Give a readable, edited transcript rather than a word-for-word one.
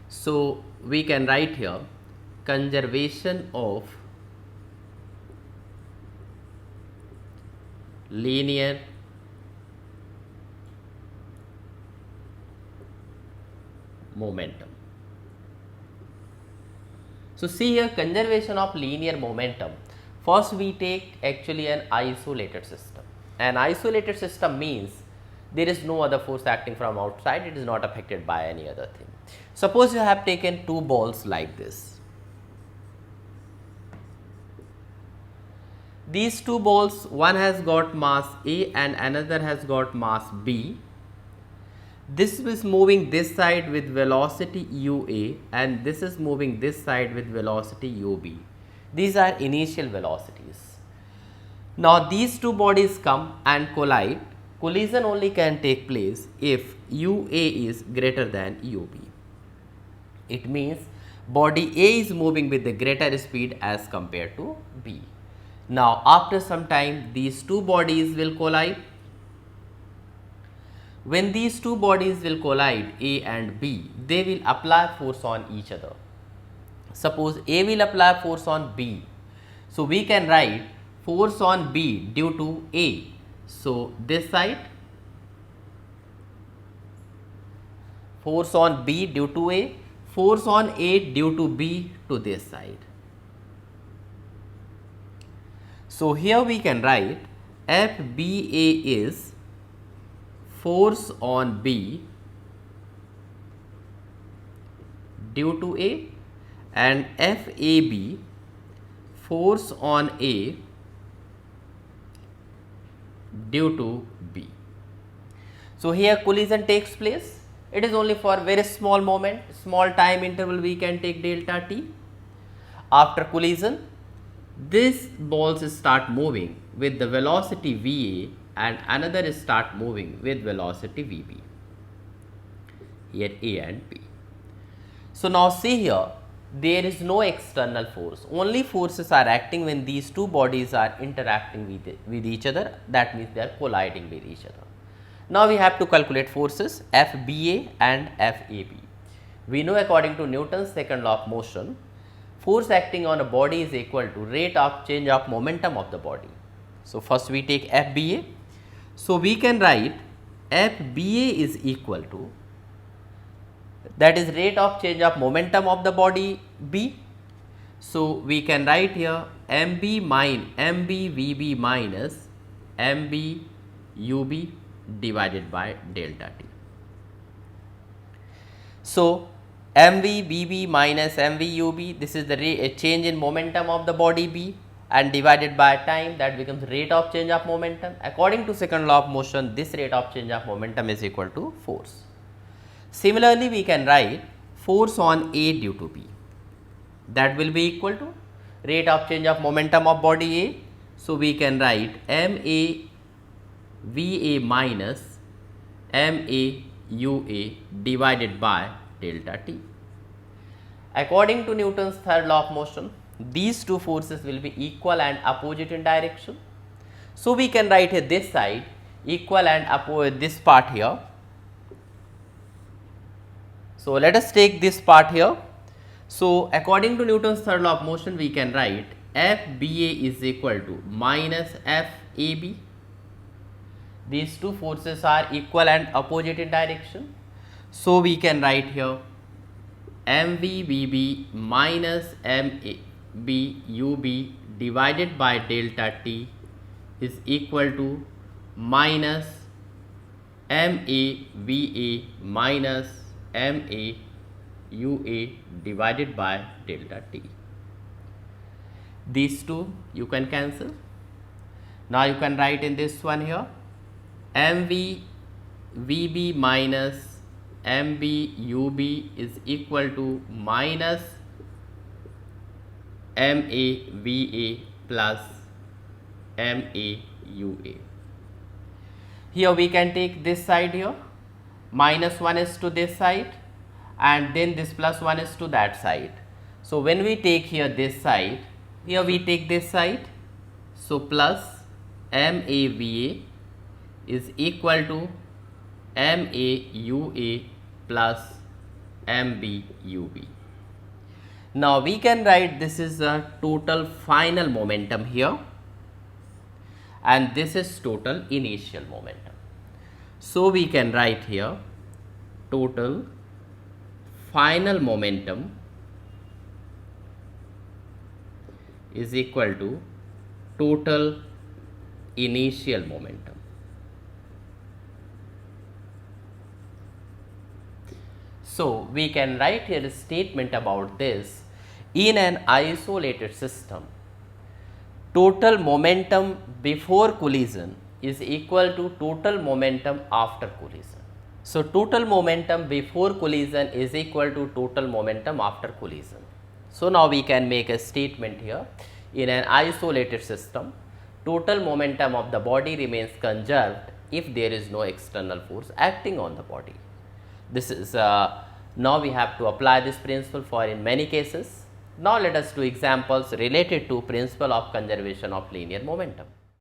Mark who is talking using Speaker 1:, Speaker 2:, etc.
Speaker 1: So we can write here conservation of linear momentum. So see here, conservation of linear momentum. First we take actually an isolated system. An isolated system means there is no other force acting from outside, it is not affected by any other thing. Suppose you have taken two balls like this. These two balls, one has got mass A and another has got mass B. This is moving this side with velocity UA and this is moving this side with velocity UB. These are initial velocities. Now these two bodies come and collide. Collision only can take place if UA is greater than UB. It means body A is moving with the greater speed as compared to B. Now after some time these two bodies will collide. When these two bodies will collide, A and B, they will apply force on each other. Suppose A will apply force on B. So we can write force on B due to A. So this side, force on B due to A, force on A due to B to this side. So here we can write FBA is force on B due to A and FAB force on A due to B. So here collision takes place. It is only for very small moment, small time interval we can take delta t. After collision, these balls start moving with the velocity VA and another start moving with velocity VB. Here A and B. So now see here, there is no external force, only forces are acting when these two bodies are interacting with each other, that means they are colliding with each other. Now we have to calculate forces FBA and FAB. We know according to Newton's second law of motion, force acting on a body is equal to rate of change of momentum of the body. So first we take FBA. So we can write FBA is equal to, that is rate of change of momentum of the body B. So we can write here MBVB minus MBUB divided by delta t. So MVBB minus MVUB, this is the change in momentum of the body B, and divided by time, that becomes rate of change of momentum. According to second law of motion, this rate of change of momentum is equal to force. Similarly, we can write force on A due to B, that will be equal to rate of change of momentum of body A. So we can write MAVA minus MAUA divided by delta t. According to Newton's third law of motion, these two forces will be equal and opposite in direction. So we can write here this side equal and opposite, this part here. So let us take this part here. So according to Newton's third law of motion, we can write FBA is equal to minus FAB. These two forces are equal and opposite in direction. So we can write here MVBB minus MABUB divided by delta t is equal to minus MAVA minus MAUA divided by delta t. These two you can cancel. Now you can write in this one here MVBB minus MBUB is equal to minus MAVA plus MAUA. Here we can take this side here, minus 1 is to this side and then this plus 1 is to that side. So when we take here this side, here we take this side, so plus MAVA is equal to MAUA plus MBUB. Now we can write this is a total final momentum here, and this is total initial momentum. So we can write here total final momentum is equal to total initial momentum. So we can write here a statement about this. In an isolated system, total momentum before collision is equal to total momentum after collision. So total momentum before collision is equal to total momentum after collision. So now we can make a statement here. In an isolated system, total momentum of the body remains conserved if there is no external force acting on the body. This is now we have to apply this principle for in many cases. Now let us do examples related to principle of conservation of linear momentum.